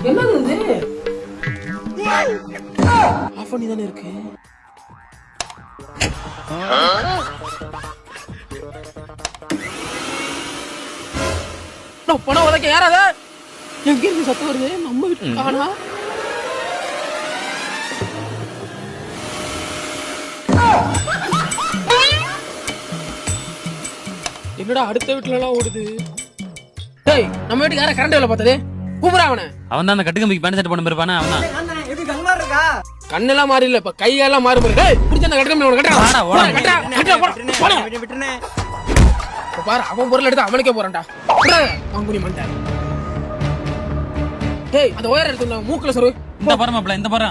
என்னது இது? ஆஃப் பண்ணி தானே இருக்கு. பணம் உதைக்க யாராவது எங்க இருந்து சத்தம் வருது? நம்ம வீட்டு காணா. என்னடா அடுத்த வீட்டுல எல்லாம் ஓடுது? டேய், நம்ம வீட்டுக்கு யார கரண்ட் வேலை பார்த்தது? கூப்பிடா அவனை. அவன் தான் அந்த கட்டுக்கம்பிக்கு பேண்ட் செட் பண்ண இருப்பானே அவன் தான். கண்ணெல்லாம் மாறி இல்ல, இப்ப கையெல்லாம் மாறி பாரு. டேய், புடிச்ச அந்த கட்டுக்கம்பி உனக்கு கட்டா. பாரு, அவன் பொருள் எடுத்து அவனுக்கே போறான்டா. வாங்குனி மண்டை. டேய், அந்த ஒயர் எடுத்து மூக்குல சொரு. இந்த பாரு மாப்ள, இந்த பாரு.